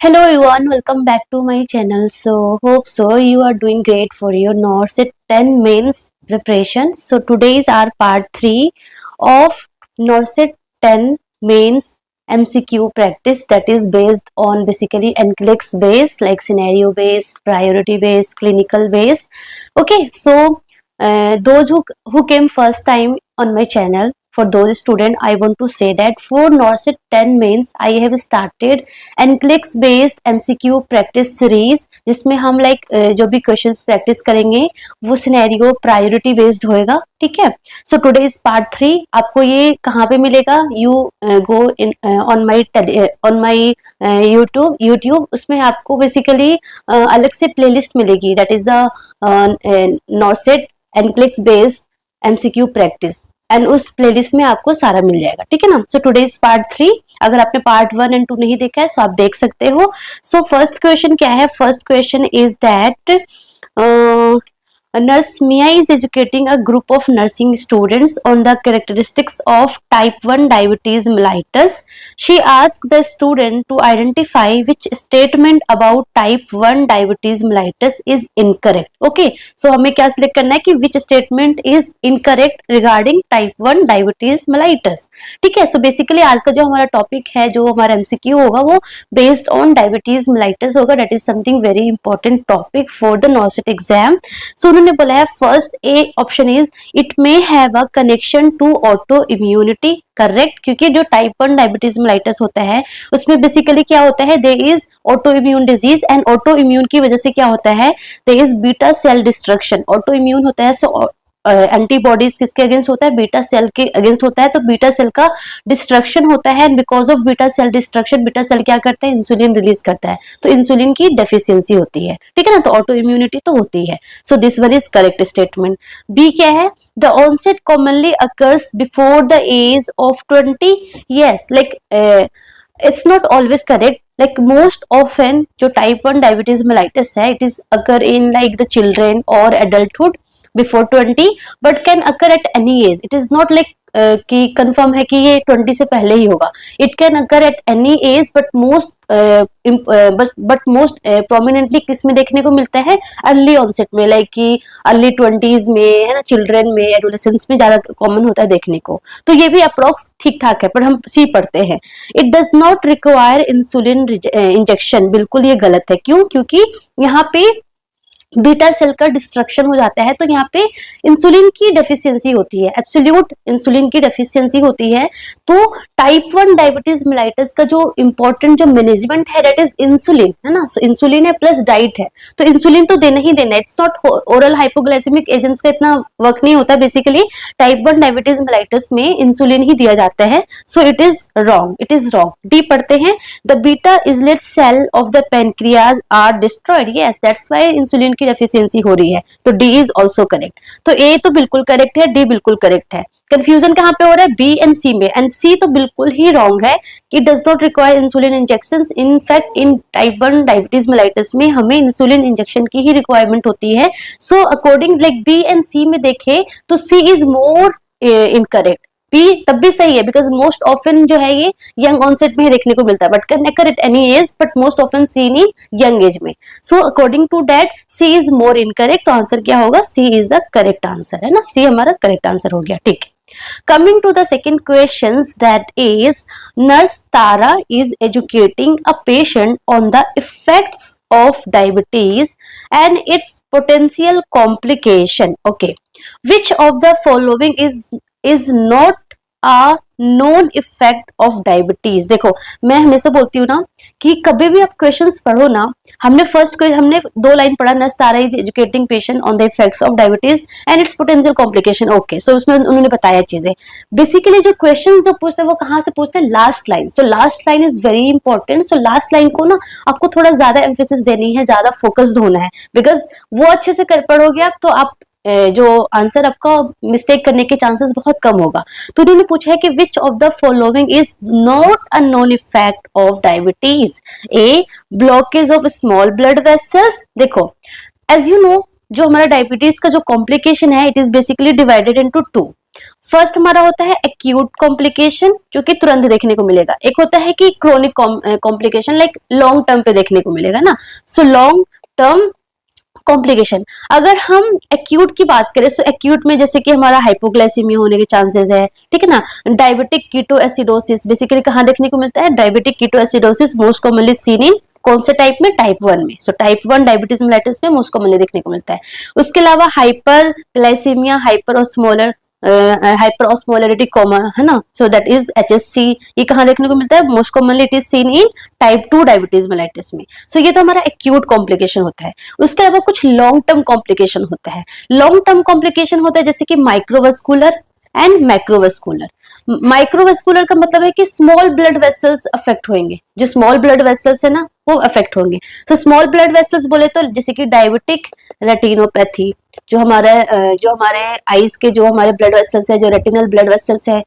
Hello everyone, welcome back to my channel. So hope so you are doing great for your NORCET 10 mains preparation. So today is our part 3 of NORCET 10 mains MCQ practice, that is based on basically NCLEX based, like scenario based, priority based, clinical based. Okay, so those who came first time on my channel, for those students I want to say that for NORCET 10 mains I have started NCLEX based MCQ practice series, जिसमें हम जो भी questions practice करेंगे वो scenario priority based होएगा. ठीक है. So today is part 3. आपको ये कहाँ पे मिलेगा? You go in on my YouTube. उसमें आपको बेसिकली अलग से प्लेलिस्ट मिलेगी, that is the NORCET NCLEX based MCQ practice, and उस प्लेलिस्ट में आपको सारा मिल जाएगा. ठीक है ना. So today is part 3. अगर आपने पार्ट 1 एंड 2 नहीं देखा है तो आप देख सकते हो. सो फर्स्ट क्वेश्चन क्या है? First question is that nurse Mia is educating a group of nursing students on the characteristics of type 1 diabetes mellitus. She asked the student to identify which statement about type 1 diabetes mellitus is incorrect. Okay, so हमें क्या select करना है कि which statement is incorrect regarding type 1 diabetes mellitus. ठीक है. so basically आज का जो हमारा टॉपिक है, जो हमारा MCQ होगा, वो based on diabetes mellitus होगा. that is something very important topic for the NORCET exam. so उन्होंने बोला है first a option is it may have a connection to autoimmunity. Correct, क्योंकि जो टाइप 1 डायबिटीज मेलाइटस होता है उसमें basically क्या होता है, there is autoimmune disease, and autoimmune की वजह से क्या होता है, there is beta cell destruction. Autoimmune होता है सो एंटीबॉडीज किसके अगेंस्ट होता है? बीटा सेल के अगेंस्ट होता है. तो बीटा सेल का डिस्ट्रक्शन होता है, and because of beta cell destruction beta cell क्या करता है? इंसुलिन रिलीज करता है. तो इंसुलिन की डेफिशिएंसी होती है. ठीक है ना. तो ऑटो इम्यूनिटी तो होती है. So this one is correct statement. B क्या है? The onset commonly occurs before the age of 20. Yes, like it's not always correct. like most often जो type 1 diabetes mellitus है, it is occur in like the children or adulthood before 20, but can occur at any age. it is not like कि confirm है कि ये 20 से पहले ही होगा. It can occur at any age, but most prominently किस में देखने को मिलता है? अर्ली ऑनसेट में, लाइक कि अर्ली 20s में, है ना, चिल्ड्रन में, एडोलेसेंस में ज्यादा कॉमन होता है देखने को. तो ये भी अप्रोक्स ठीक ठाक है, पर हम सी पढ़ते हैं. It does not require insulin injection. बिल्कुल ये गलत है. क्यों? क्योंकि यहाँ पे बीटा सेल का डिस्ट्रक्शन हो जाता है, तो यहाँ पे इंसुलिन की डेफिशिएंसी होती है, एब्सोल्यूट इंसुलिन की डेफिशिएंसी होती है. तो टाइप 1 डायबिटीज मेलाइटस का जो इंपॉर्टेंट जो मैनेजमेंट है, दैट इज इंसुलिन, है ना. सो इंसुलिन है प्लस डाइट है, तो इंसुलिन तो देना ही देना. It's not oral hypoglycaemic agents का इतना वर्क नहीं होता. बेसिकली टाइप 1 डायबिटीज मेलाइटस में इंसुलिन ही दिया जाता है. So it is wrong, it is wrong. D पढ़ते हैं. The beta islet cell of the pancreas are destroyed. Yes, that's why insulin की डेफिशिएंसी हो रही है. तो डी इज ऑल्सो करेक्ट. तो ए तो बिल्कुल करेक्ट है, डी बिल्कुल करेक्ट है. कंफ्यूजन कहाँ पे हो रहा है? बी एंड सी में. एंड सी तो बिल्कुल ही रॉन्ग है कि does not require insulin injection. In fact in type 1 diabetes mellitus में हमें इंसुलिन इंजेक्शन की ही रिक्वायरमेंट होती है. So according like B and C में देखे तो C is more incorrect. B तब भी सही है, बिकॉज मोस्ट ऑफन जो है ये यंग ऑनसेट में ही देखने को मिलता है, but can occur at any age, but most often seen in young age में. So according to that C is more incorrect. तो आंसर क्या होगा? C is the correct answer, है ना. सी हमारा करेक्ट आंसर हो गया. ठीक है. Coming to the second questions, that is nurse Tara is educating a patient on the effects of diabetes and its potential complication. Okay, which of the following is not a known effect of diabetes? देखो, मैं हमेशा बोलती हूँ ना कि कभी भी आप क्वेश्चंस पढ़ो ना, हमने 2 लाइन पढ़ा, nurse Tara is educating patient on the effects of diabetes and its potential complication. Okay, so उसमें उन्होंने बताया चीजें. बेसिकली जो क्वेश्चन जो पूछते हैं वो कहाँ से पूछते हैं? Last line. So last line is very important. So last line को ना आपको थोड़ा ज्यादा एम्फेसिस देनी है, ज्यादा फोकस्ड होना है, बिकॉज वो अच्छे से कर पढ़ोगे आप तो आप जो आंसर आपका मिस्टेक करने के चांसेस बहुत कम होगा. तो उन्होंने पूछा है कि विच of the following is not a known effect of diabetes? A, blockage of small blood vessels. देखो, एज यू नो जो हमारा डायबिटीज का जो कॉम्प्लिकेशन है it is basically divided into two. First हमारा होता है एक्यूट कॉम्प्लिकेशन जो कि तुरंत देखने को मिलेगा, एक होता है कि chronic complication like long term पे देखने को मिलेगा ना। सो लॉन्ग टर्म कॉम्प्लिकेशन, अगर हम एक्यूट की बात करें, सो एक्यूट में जैसे कि हमारा हाइपोग्लाइसीमिया होने के चांसेस है, ठीक है ना। डायबिटिक कीटोएसिडोसिस बेसिकली कहाँ देखने को मिलता है, diabetic ketoacidosis most commonly seen in कौन से टाइप में, टाइप 1 में। सो टाइप 1 डायबिटीज मेलाइटिस में मोस्ट कॉमनली देखने को मिलता है। उसके अलावा hyperglycaemia, hyperosmolarity coma, है ना, सो दैट इज HSC, ये कहाँ देखने को मिलता है, most commonly it is seen in type 2 diabetes mellitus में। सो ये तो हमारा एक्यूट कॉम्प्लिकेशन होता है। उसके अलावा कुछ लॉन्ग टर्म कॉम्प्लिकेशन होता है। लॉन्ग टर्म कॉम्प्लिकेशन होता है जैसे कि माइक्रोवास्कुलर एंड मैक्रोवास्कुलर। माइक्रोवास्कुलर का मतलब है कि स्मॉल ब्लड वेसल्स अफेक्ट होंगे, जो स्मॉल ब्लड वेसल्स है ना वो अफेक्ट होंगे। तो स्मॉल ब्लड वेसल्स बोले तो जैसे कि डायबिटिक रेटिनोपैथी, जो हमारे आईज के जो हमारे ब्लड वेसल्स है, जो रेटिनल ब्लड वेसल्स है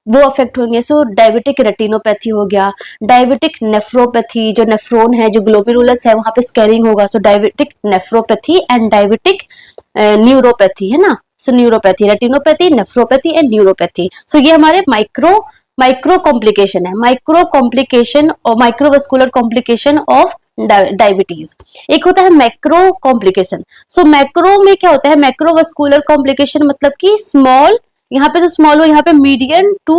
वो अफेक्ट होंगे। सो डायबिटिक रेटिनोपैथी हो गया। डायबिटिक नेफ्रोपैथी, जो नेफ्रॉन है, जो ग्लोमेरुलस है वहां पे स्कैरिंग होगा। So diabetic nephropathy and diabetic neuropathy, है ना। So neuropathy, retinopathy, nephropathy and neuropathy. So ये हमारे माइक्रो कॉम्प्लिकेशन है, माइक्रो कॉम्प्लिकेशन और माइक्रोवास्कुलर कॉम्प्लिकेशन ऑफ डायबिटीज। एक होता है मैक्रो कॉम्प्लिकेशन। सो मैक्रो में क्या होता है, मैक्रोवास्कुलर कॉम्प्लिकेशन मतलब कि स्मॉल, यहाँ पे जो स्मॉल हो यहाँ पे medium to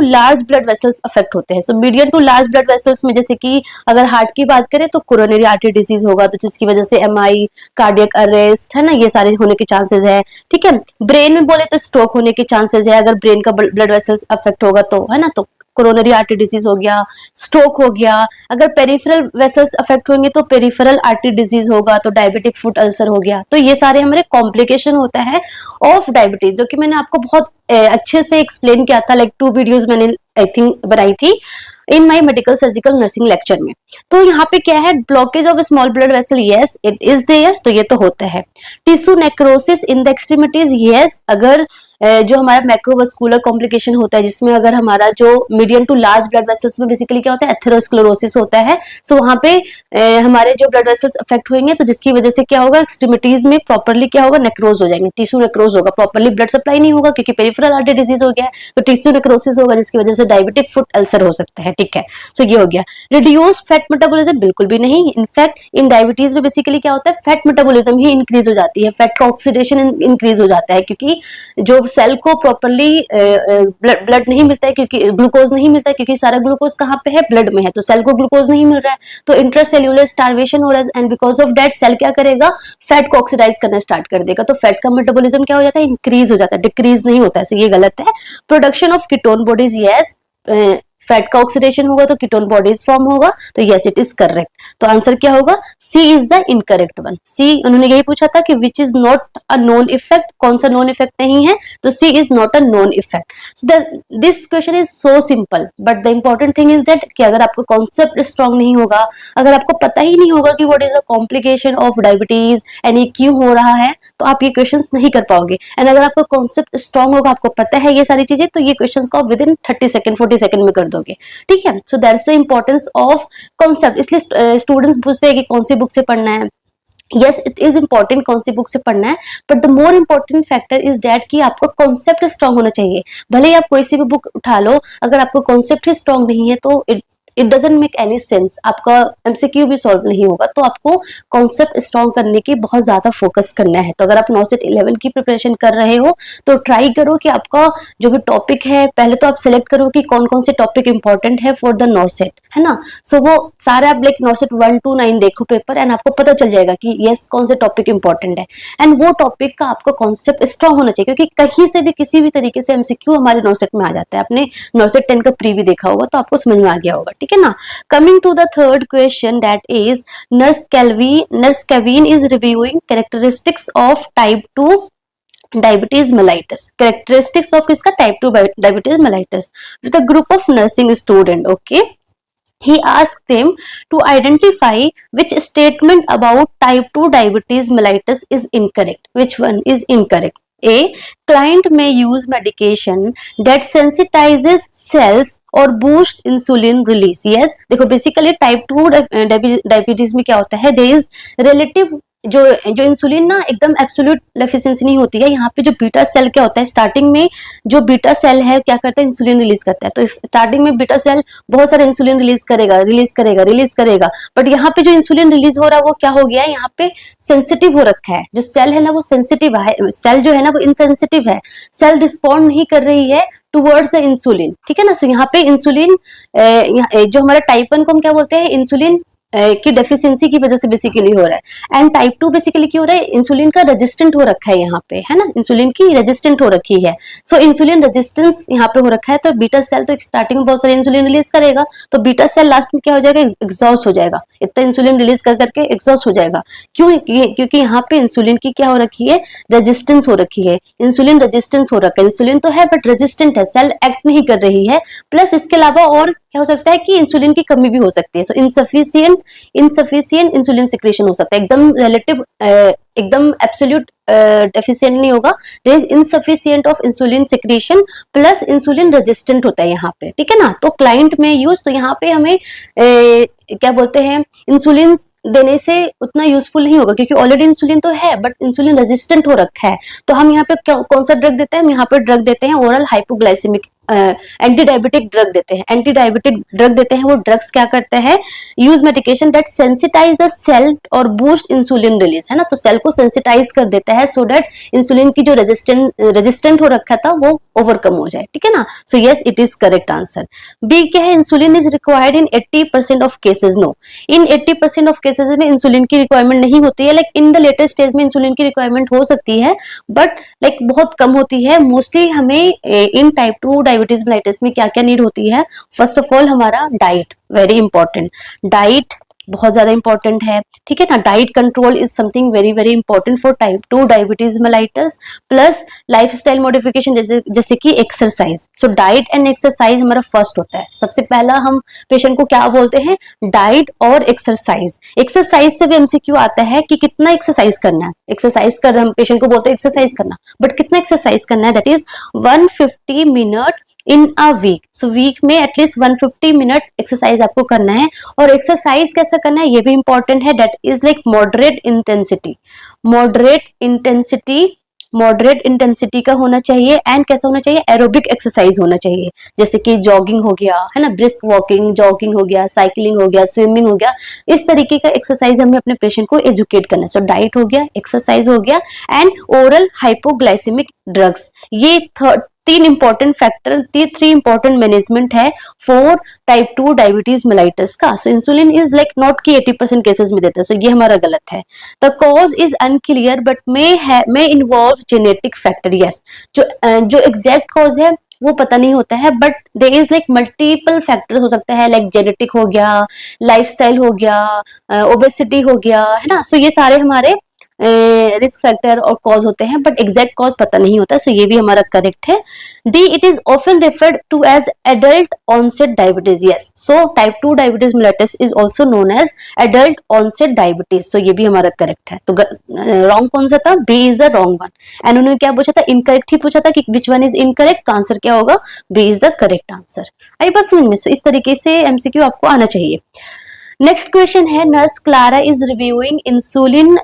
large blood vessels affect होते हैं। So medium to large blood vessels में जैसे कि अगर हार्ट की बात करें तो कोरोनरी आर्टरी डिजीज होगा, तो जिसकी वजह से MI, कार्डियक अरेस्ट, है ना, ये सारे होने के चांसेस है, ठीक है। ब्रेन में बोले तो स्ट्रोक होने के चांसेस है, अगर ब्रेन का ब्लड वेसल्स अफेक्ट होगा तो, है ना, तो कोरोनरी आर्टरी डिजीज हो गया, स्ट्रोक हो गया। अगर पेरिफेरल वेसल्स अफेक्ट होंगे तो पेरिफेरल आर्टरी डिजीज होगा, तो डायबिटिक फुट अल्सर हो गया। तो ये सारे हमारे कॉम्प्लिकेशन होता है ऑफ डायबिटीज, जो कि मैंने आपको बहुत अच्छे से एक्सप्लेन किया था, लाइक 2 वीडियोस मैंने आई थिंक बनाई थी in my medical surgical nursing lecture में। तो यहाँ पे क्या है, blockage of small blood vessel, yes it is there, तो ये तो होता है। Tissue necrosis in the extremities, yes, अगर जो हमारा मैक्रोवास्कुलर कॉम्प्लिकेशन होता है जिसमें अगर हमारा जो medium to large blood vessels में बेसिकली क्या होता है, एथेरोस्क्लेरोसिस होता है। सो वहां पे हमारे जो ब्लड वेसल्स अफेक्ट होंगे तो जिसकी वजह से क्या होगा, एक्सट्रीमिटीज में प्रॉपर्ली क्या होगा, नेक्रोज हो जाएंगे, टिश्यू नेक्रोज होगा, प्रॉपर्ली ब्लड सप्लाई नहीं होगा क्योंकि पेरिफेरल आर्टरी डिजीज हो गया है, तो टिश्यू नेक्रोसिस होगा जिसकी वजह से डायबिटिक फुट अल्सर हो सकता है, ठीक है। सो ये हो गया। रिड्यूस फैट मेटाबॉलिज्म, बिल्कुल भी नहीं। इनफैक्ट इन डायबिटीज में बेसिकली क्या होता है, फैट मेटाबॉलिज्म ही इंक्रीज हो जाती है, फैट का ऑक्सीडेशन इंक्रीज हो जाता है, क्योंकि जो सेल को प्रॉपर्ली ब्लड नहीं मिलता है, क्योंकि ग्लूकोज नहीं मिलता है, क्योंकि सारा ग्लूकोज कहाँ पे है, ब्लड में है, तो सेल को ग्लूकोज नहीं मिल रहा है, तो इंट्रासेल्यूलर स्टार्वेशन हो रहा है, and because of that cell क्या करेगा, फैट को ऑक्सीडाइज करना स्टार्ट कर देगा, तो फैट का मेटाबॉलिज्म क्या हो जाता है, इंक्रीज हो जाता है, डिक्रीज नहीं होता है। सो ये गलत है। Production of ketone bodies, yes, fat का ऑक्सीडेशन होगा तो कीटोन बॉडीज फॉर्म होगा, तो यस इट इज करेक्ट। तो आंसर क्या होगा, C is the incorrect one. C उन्होंने यही पूछा था कि which is not a known effect, कौन सा नॉन इफेक्ट नहीं है, तो C is not a known effect. So this question is so simple, but the important thing is that कि अगर आपका कॉन्सेप्ट स्ट्रॉन्ग नहीं होगा, अगर आपको पता ही नहीं होगा कि what is the complication of diabetes and ये क्यों हो रहा है, तो आप ये क्वेश्चंस नहीं कर पाओगे। एंड अगर आपका कॉन्सेप्ट स्ट्रॉन्ग होगा, आपको पता है ये सारी चीजें, तो ये क्वेश्चंस को आप विद इन 30 सेकंड 40 सेकंड में कर दोगे, ठीक है। So that's the importance of concept. इसलिए स्टूडेंट्स पूछते हैं कि कौन सी बुक से पढ़ना है। Yes, it is important कौन सी बुक से पढ़ना है, but the more important factor is that कि आपका कॉन्सेप्ट स्ट्रांग होना चाहिए। भले ही आप कोई सी भी बुक उठा लो, अगर आपका कॉन्सेप्ट ही स्ट्रांग नहीं है तो it doesn't make any sense, आपका MCQ भी सॉल्व नहीं होगा। तो आपको कॉन्सेप्ट स्ट्रांग करने की बहुत ज्यादा फोकस करना है। तो अगर आप नॉसेट 11 की प्रिपरेशन कर रहे हो तो ट्राई करो कि आपका जो भी टॉपिक है, पहले तो आप सिलेक्ट करो कि कौन कौन से टॉपिक इंपॉर्टेंट है फॉर द नॉसेट, है ना। सो वो सारे आप लाइक नॉसेट 1 to 9 देखो पेपर, एंड आपको पता चल जाएगा कि यस कौन से टॉपिक इंपॉर्टेंट है, एंड वो टॉपिक का आपका कॉन्सेप्ट स्ट्रांग होना चाहिए, क्योंकि कहीं से भी किसी भी तरीके से MCQ हमारे नॉसेट में आ जाता है। आपने नॉसेट 10 का प्री भी देखा होगा तो आपको समझ में आ गया होगा, ठीक है ना। Coming to the third question, that is Nurse Kevin is reviewing characteristics of type 2 diabetes mellitus. Characteristics of किसका, type 2 diabetes mellitus with a group of nursing student. Okay, he asked them to identify which statement about type 2 diabetes mellitus is incorrect. Which one is incorrect? A, client may use medication that sensitizes cells or boost insulin release. Yes, देखो basically type 2 diabetes में क्या होता है, there is relative जो जो insulin ना एकदम absolute deficiency नहीं होती है। यहाँ पे जो बीटा सेल क्या होता है, स्टार्टिंग में जो बीटा सेल है क्या करता है, इंसुलिन रिलीज करता है। तो स्टार्टिंग में बीटा सेल बहुत सारे इंसुलिन रिलीज करेगा, बट यहाँ पे जो इंसुलिन रिलीज हो रहा है वो क्या हो गया है, यहाँ पे सेंसिटिव हो रखा है। जो सेल है ना वो सेंसिटिव है, सेल जो है ना वो इनसेंसिटिव है, सेल रिस्पॉन्ड नहीं कर रही है टुवर्ड्स द इंसुलिन, ठीक है ना। सो यहाँ पे इंसुलिन जो हमारा टाइप 1 को हम क्या बोलते हैं, इंसुलिन की डेफिशिएंसी की वजह से बेसिकली हो रहा है। एंड टाइप 2 बेसिकली क्यों हो रहा है, इंसुलिन का रेजिस्टेंट हो रखा है यहाँ पे, है ना, इंसुलिन की रेजिस्टेंट हो रखी है। सो इंसुलिन रेजिस्टेंस यहाँ पे हो रखा है, तो बीटा सेल तो स्टार्टिंग में बहुत सारे इंसुलिन रिलीज करेगा, तो बीटा सेल लास्ट में क्या हो जाएगा, एग्जॉस्ट हो जाएगा, इतना इंसुलिन रिलीज कर करके एग्जॉस्ट हो जाएगा। क्यों, क्योंकि यहाँ पे इंसुलिन की क्या हो रखी है, रेजिस्टेंस हो रखी है, इंसुलिन रेजिस्टेंस हो रखा है, इंसुलिन तो है बट रेजिस्टेंट है, सेल एक्ट नहीं कर रही है। प्लस इसके अलावा और क्या हो सकता है कि इंसुलिन की कमी भी हो सकती है। सो इनसफिशिएंट इंसुलिन सिक्रेशन हो सकता है, एकदम रिलेटिव एकदम एब्सोल्यूट डेफिशिएंट नहीं होगा, there is insufficient of insulin secretion plus insulin resistant होता है यहाँ पे, ठीक है ना। तो क्लाइंट में यूज, तो यहाँ पे हमें क्या बोलते हैं, इंसुलिन देने से उतना यूजफुल नहीं होगा क्योंकि ऑलरेडी इंसुलिन तो है बट इंसुलिन रेजिस्टेंट हो रखा है। तो हम यहाँ पे कौन सा ड्रग देते हैं, हम यहाँ पे ड्रग देते हैं oral hypoglycemic anti diabetic drug देते हैं। एंटी डायबिटिक ड्रग देते हैं, वो ड्रग्स क्या करते हैं, use medication that sensitize the cell और बूस्ट इंसुलिन रिलीज, है ना। तो सेल को सेंसिटाइज कर देता है सो दैट इंसुलिन की जो रेजिस्टेंट हो रखा था वो ओवरकम हो जाए, ठीक है ना। So yes, it is correct answer. B क्या है, insulin is required in 80% of cases. No, in 80% of cases में इंसुलिन की रिक्वायरमेंट नहीं होती है। Like in the later stage में इंसुलिन की रिक्वायरमेंट हो सकती है बट लाइक बहुत कम होती है। मोस्टली हमें इन टाइप 2 डायबिटीज मेलाइटिस में क्या क्या नीड होती है, फर्स्ट ऑफ ऑल हमारा डाइट, वेरी इंपॉर्टेंट, डाइट बहुत ज्यादा इंपॉर्टेंट है, ठीक है ना। Diet control is something very very important for type 2 diabetes mellitus, plus lifestyle modification जैसे कि exercise. So diet and exercise हमारा फर्स्ट होता है। सबसे पहला हम पेशेंट को क्या बोलते हैं, डाइट और एक्सरसाइज। एक्सरसाइज से भी एमसीक्यू आता है कि कितना एक्सरसाइज करना है, एक्सरसाइज कर हम पेशेंट को बोलते हैं एक्सरसाइज करना, बट कितना एक्सरसाइज करना है, that is 150 minute in a week. So week में एटलीस्ट 150 मिनट एक्सरसाइज आपको करना है। और एक्सरसाइज कैसा करना है ये भी इंपॉर्टेंट है, that is like moderate intensity, moderate intensity का होना चाहिए। एंड कैसा होना चाहिए, एरोबिक एक्सरसाइज होना चाहिए, जैसे कि जॉगिंग हो गया, है ना, ब्रिस्क वॉकिंग, जॉगिंग हो गया, साइकिलिंग हो गया, स्विमिंग हो गया, इस तरीके का एक्सरसाइज हमें अपने पेशेंट को एजुकेट करना है। सो डाइट हो गया, एक्सरसाइज हो गया एंड ओरल हाइपोग्लाइसेमिक ड्रग्स। ये तीन important factor, three important management है फॉर टाइप 2 डायबिटीज मेलाइटिस का। So insulin is like not कि 80% केसेस में देते हैं, सो ये हमारा गलत है। The cause is unclear but may involve genetic factor. Yes, जो एग्जैक्ट कॉज है वो पता नहीं होता है but there is like multiple factor हो सकता है, लाइक जेनेटिक हो गया, लाइफस्टाइल हो गया, ओबेसिटी हो गया, है ना। सो ये सारे हमारे रिस्क फैक्टर और कॉज होते हैं बट एग्जैक्ट कॉज पता नहीं होता, सो ये भी हमारा करेक्ट है। D, it is often referred to as adult onset diabetes. Yes, so type 2 diabetes mellitus is also known as adult onset diabetes, so ये भी हमारा करेक्ट है। तो रॉन्ग कौन सा था, B is the wrong one. And उन्होंने क्या पूछा था, इनकरेक्ट ही पूछा था कि विच वन इज इनकरेक्ट, तो आंसर क्या होगा, B is the correct answer. आई बात समझ में। सो इस तरीके से एमसीक्यू आपको आना चाहिए। नेक्स्ट क्वेश्चन है, nurse Clara is reviewing insulin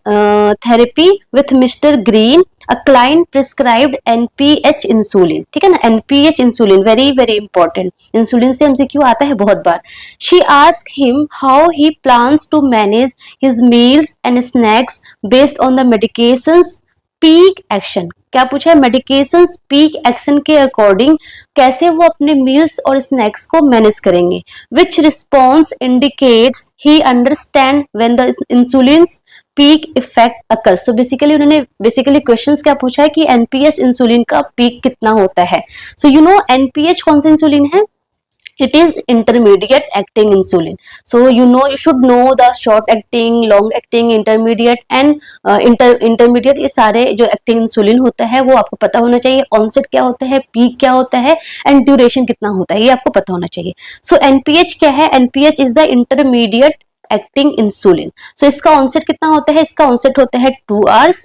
therapy with mister Green, a client prescribed NPH insulin, ठीक है ना, NPH insulin very very important, insulin से एमसीक्यू आता है बहुत बार। She ask him how he plans to manage his meals and snacks based on the medications peak action. क्या पूछा है, मेडिकेशन पीक एक्शन के अकॉर्डिंग कैसे वो अपने मील्स और स्नैक्स को मैनेज करेंगे। Which response indicates he understand when the insulin peak effect occurs. So basically questions क्या पूछा है कि एनपीएच इंसुलिन का पीक कितना होता है। सो यू नो एनपीएच कौन सा इंसुलिन है, it is intermediate acting insulin. So you should know the short acting, long acting, intermediate and intermediate, ये सारे जो acting insulin होता है वो आपको पता होना चाहिए। onset क्या होता है, peak क्या होता है and duration कितना होता है, ये आपको पता होना चाहिए। So NPH क्या है, NPH is the intermediate acting insulin. So इसका onset कितना होता है, इसका onset होता है 2 hours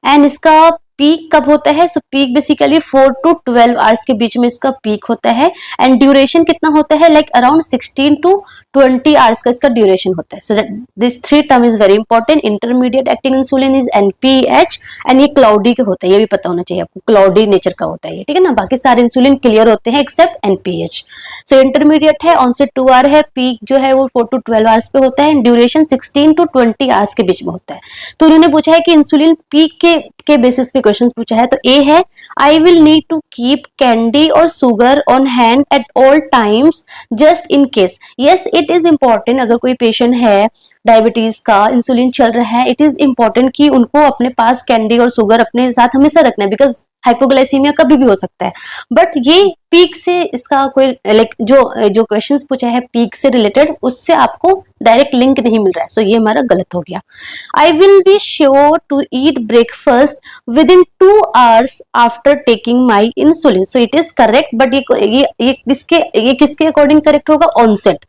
एंड इसका पीक कब होता है? सो पीक बेसिकली 4 to 12 आवर्स के बीच में इसका पीक होता है एंड ड्यूरेशन कितना होता है? लाइक अराउंड 16 to 20 आवर्स का इसका ड्यूरेशन होता है. So this three term is very important. Intermediate acting insulin is NPH and ये क्लाउडी का होता है, ये भी पता होना चाहिए आपको, क्लाउडी नेचर का होता है ये, ठीक है ना. बाकी सारे इंसुलिन क्लियर होते हैं एक्सेप्ट NPH. सो इंटरमीडिएट है, ऑनसेट 2 आवर है, पीक जो है वो 4 to 12 आवर्स पे होता है, ड्यूरेशन 16 to 20 आवर्स के बीच में होता है. तो उन्होंने पूछा है कि इंसुलिन पीक के बेसिस पे क्वेश्चन पूछा है. तो ए है, I will need to keep candy और sugar on hand at all times just in case. Yes, it is important. अगर कोई पेशेंट है डायबिटीज का, इंसुलिन चल रहा है, इट इज इंपॉर्टेंट कि उनको अपने पास कैंडी और सुगर अपने साथ हमेशा रखना है, बिकॉज हाइपोग्लाइसीमिया कभी भी हो सकता है. बट ये पीक से इसका कोई लाइक जो क्वेश्चंस पूछा है पीक से रिलेटेड, उससे आपको डायरेक्ट लिंक नहीं मिल रहा है. सो ये हमारा गलत हो गया. I will be sure to eat breakfast within 2 hours after taking my insulin. So it is correct. But ये किसके अकॉर्डिंग करेक्ट होगा? ऑनसेट.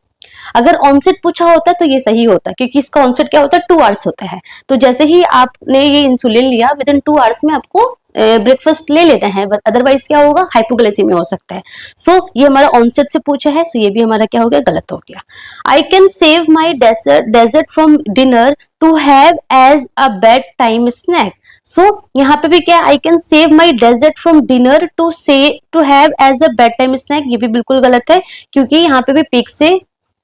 अगर ऑनसेट पूछा होता तो ये सही होता, क्योंकि इसका ऑनसेट क्या होता है? 2 आवर्स होता है. तो जैसे ही आपने ये इंसुलिन लिया, विद इन 2 आवर्स में आपको ब्रेकफास्ट ले लेना है, अदरवाइज क्या होगा? हाइपोग्लाइसीमिया हो सकता है. सो ये हमारा ऑनसेट से पूछा है, सो ये भी हमारा क्या हो गया? गलत हो गया. I can save my dessert from dinner to have as a bedtime snack. So यहाँ पे भी क्या? I can save my dessert from dinner to have as a bedtime snack. ये भी बिल्कुल गलत है, क्योंकि यहाँ पे भी पीक से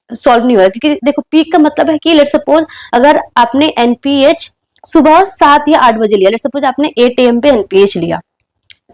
सॉल्व नहीं हुआ. क्योंकि देखो पीक का मतलब है कि लेट सपोज अगर आपने NPH सुबह 7 या 8 बजे लिया, लेट सपोज आपने 8 AM पे NPH लिया,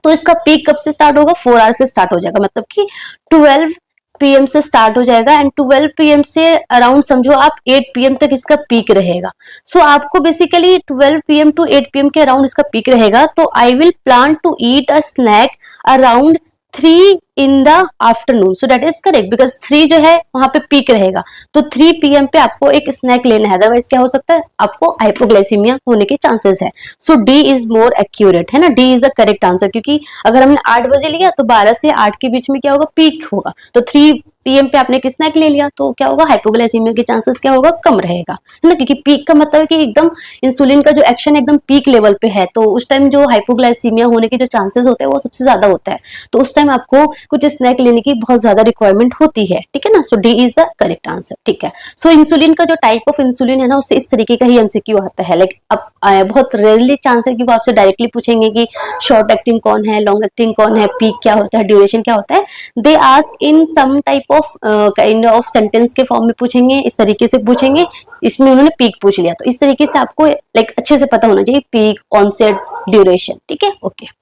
तो इसका पीक कब से स्टार्ट होगा? 4 आवर से स्टार्ट हो जाएगा. मतलब कि 12 PM से स्टार्ट हो जाएगा एंड 12 PM से अराउंड समझो आप 8 PM तक इसका पीक रहेगा. सो आपको बेसिकली 12 PM टू 8 PM के अराउंड इसका पीक रहेगा. तो I will plan to eat a snack around 3 in the afternoon. So that is correct, because 3 जो है वहां पे पीक रहेगा, तो 3 PM पे आपको एक स्नैक लेना है, अदरवाइज क्या हो सकता है? आपको हाइपोग्लाइसीमिया होने के चांसेस है. सो डी इज मोर एक्यूरेट, है ना. D is the correct answer, क्योंकि अगर हमने 8 बजे लिया तो 12 से 8 के बीच में क्या होगा? पीक होगा. तो 3 PM पे आपने एक स्नैक ले लिया, तो क्या होगा? हाइपोग्लाइसीमिया के चांसेस क्या होगा? कम रहेगा, है ना. क्योंकि पीक का मतलब है कि एकदम इंसुलिन का जो एक्शन एकदम पीक लेवल पे है, तो उस टाइम जो हाइपोग्लाइसीमिया होने के जो चांसेस होते हैं वो सबसे ज्यादा होता है. तो उस टाइम आपको कुछ स्नैक लेने की बहुत ज्यादा रिक्वायरमेंट होती है, ठीक है ना. So D is the correct answer, ठीक है. सो इंसुलिन का जो टाइप ऑफ इंसुलिन है ना, उससे इस तरीके का ही MCQ आता है. लाइक अब बहुत रेयरली चांस है कि वो आपसे डायरेक्टली पूछेंगे कि शॉर्ट एक्टिंग कौन है, लॉन्ग एक्टिंग कौन है, पीक क्या होता है, ड्यूरेशन क्या होता है. They ask in some type of kind of sentence के फॉर्म में पूछेंगे, इस तरीके से पूछेंगे. इसमें उन्होंने पीक पूछ लिया, तो इस तरीके से आपको लाइक अच्छे से पता होना चाहिए पीक, ऑनसेट, ड्यूरेशन, ठीक है. Okay.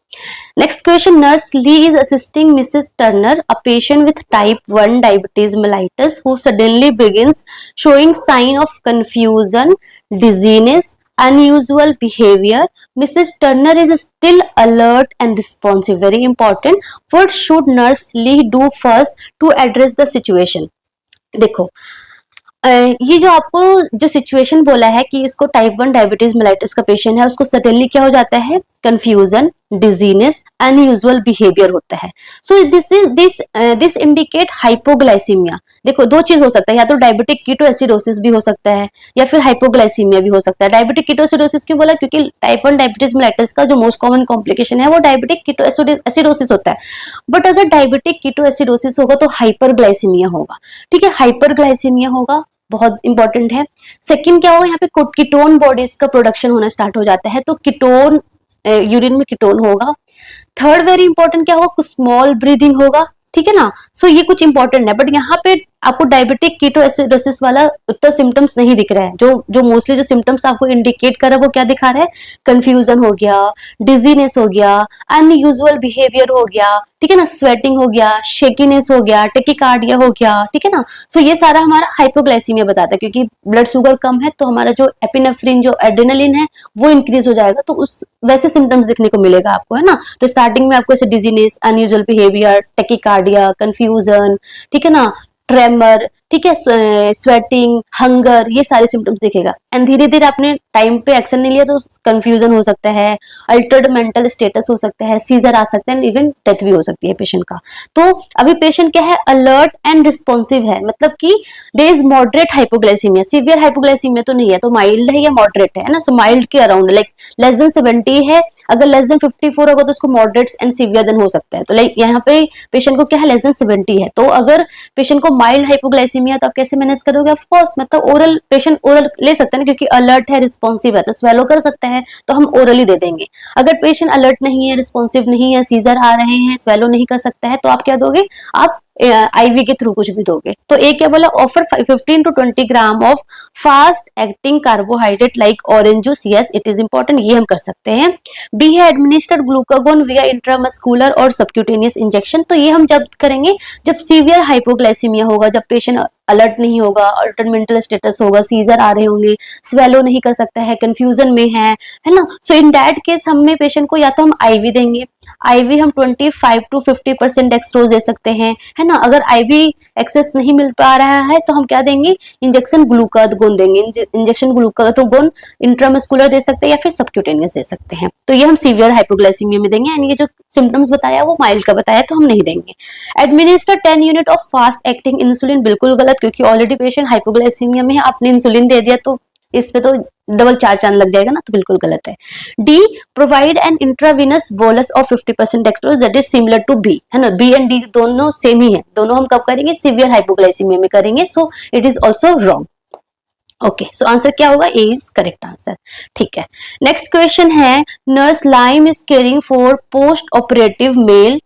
Next question, Nurse Lee is assisting Mrs. Turner, a patient with type 1 diabetes mellitus who suddenly begins showing sign of confusion, dizziness, unusual behavior. Mrs. Turner is still alert and responsive. Very important. What should Nurse Lee do first to address the situation? देखो, ये जो आपको जो situation बोला है कि इसको type 1 diabetes mellitus का पेशेंट है, उसको सडनली क्या हो जाता है? कंफ्यूजन, डिजीनेस, अनयूजुअल बिहेवियर होता है. So this indicate hypoglycaemia. देखो 2 चीज हो सकता है, या तो डायबिटिक कीटोएसिडोसिस भी हो सकता है या फिर हाइपोग्लाइसीमिया भी हो सकता है. डायबिटिक कीटोएसिडोसिस क्यों बोला? क्योंकि टाइप 1 डायबिटीज मेलाइटिस का जो मोस्ट कॉमन कॉम्प्लिकेशन है वो डायबिटिक कीटोएसिडोसिस होता है. बट अगर डायबिटिक कीटोएसिडोसिस होगा तो हाइपरग्लाइसीमिया होगा, ठीक है. हाइपरग्लाइसीमिया होगा, बहुत इंपॉर्टेंट है. सेकंड क्या होगा? यहाँ पे कीटोन बॉडीज का प्रोडक्शन होना स्टार्ट हो जाता है, तो कीटोन यूरिन में कीटोन होगा. थर्ड वेरी इंपॉर्टेंट क्या होगा? स्मॉल ब्रीदिंग होगा, ठीक है ना. सो ये कुछ इंपॉर्टेंट है. बट यहाँ पे आपको डायबिटिक कीटोएसिडोसिस वाला उतना सिम्टम्स नहीं दिख रहा है. जो मोस्टली जो सिम्टम्स आपको इंडिकेट कर रहा है वो क्या दिखा रहा है? कंफ्यूजन हो गया, डिजीनेस हो गया, अनयूजुअल बिहेवियर हो गया, ठीक है ना, स्वेटिंग हो गया, शेकीनेस हो गया, टेकिकार्डिया हो गया, ठीक है ना. सो ये सारा हमारा हाइपोग्लाइसीमिया बताता है, क्योंकि ब्लड शुगर कम है तो हमारा जो एपिनेफ्रिन, जो एड्रेनलिन है वो इंक्रीज हो जाएगा, तो उस वैसे सिम्टम्स दिखने को मिलेगा आपको, है ना. तो स्टार्टिंग में आपको ऐसे dizziness, unusual behaviour, tachycardia, confusion, ठीक है ना, ट्रेमर, ठीक है, स्वेटिंग, हंगर, ये सारे सिम्टम्स दिखेगा। एंड धीरे धीरे आपने टाइम पे एक्शन नहीं लिया तो कंफ्यूजन हो सकता है, अल्टर्ड मेंटल स्टेटस हो सकता है, सीजर आ सकता है, इवन डेथ भी हो सकती है पेशेंट का। तो अभी पेशेंट क्या है, अलर्ट एंड रिस्पॉन्सिव है, मतलब कि there is moderate hypoglycemia, severe hypoglycemia तो नहीं है, तो माइल्ड है या मॉडरेट है ना, सो माइल्ड के अराउंड, लाइक लेस देन 70 है, अगर लेस देन 54 होगा तो उसको मॉडरेट एंड सीवियर देन हो सकता है। तो लाइक यहाँ पे पेशेंट को क्या है, लेस देन 70 है, तो अगर पेशेंट को माइल्ड हाइपोग्लाइसीमिया तो आप कैसे मैनेज करोगे, ऑफ कोर्स मतलब ओरल, पेशेंट ओरल ले सकते हैं ना, क्योंकि अलर्ट है, रिस्पॉन्सिव है, तो स्वेलो कर सकता है, तो हम ओरली दे देंगे। अगर पेशेंट अलर्ट नहीं है, रिस्पॉन्सिव नहीं है, सीजर आ रहे हैं, स्वेलो नहीं कर सकता है, तो आप क्या दोगे, आप आईवी के थ्रू कुछ भी दोगे। तो एक क्या बोला, offer 15 to 20 gram of fast acting carbohydrate like orange juice, yes it is important, ये हम कर सकते हैं। बी है एडमिनिस्टर ग्लूकागोन विया इंट्रामस्कुलर और सबक्यूटेनियस इंजेक्शन, तो ये हम जब करेंगे जब सीवियर हाइपोग्लाइसीमिया होगा, जब पेशेंट अलर्ट नहीं होगा, अल्टर्ड मेंटल स्टेटस होगा, सीजर आ रहे होंगे, स्वेलो नहीं कर सकता है, कंफ्यूजन में है ना। सो इन दैट केस हमें पेशेंट को या तो हम आईवी देंगे, आईवी हम 25 to 50% डेक्सट्रोज दे सकते हैं, है ना। अगर आईवी एक्सेस नहीं मिल पा रहा है तो हम क्या देंगे, इंजेक्शन ग्लूकागोन देंगे, इंजेक्शन ग्लूकागोन इंट्रामस्कुलर दे सकते हैं या फिर सबक्यूटेनियस दे सकते हैं। तो ये हम सीवियर हाइपोग्लाइसीमिया में देंगे, एंड ये जो सिम्टम्स बताया वो माइल्ड का बताया तो हम नहीं देंगे। Administer 10 unit of fast acting insulin, बिल्कुल गलत, क्योंकि ऑलरेडी पेशेंट हाइपोग्लाइसीमिया में है, आपने इंसुलिन दे दिया तो इस पे तो डबल 4 चांद लग जाएगा ना, तो बिल्कुल गलत है। D, provide an intravenous bolus of 50% dextrose that is similar to B, है ना, बी एंड डी दोनों सेम ही है, दोनों हम कब करेंगे, सीवियर हाइपोग्लाइसीमिया में करेंगे, so it is also wrong. Okay, so answer क्या होगा, ए इज करेक्ट आंसर। ठीक है, नेक्स्ट क्वेश्चन है, nurse Lime is caring for post operative male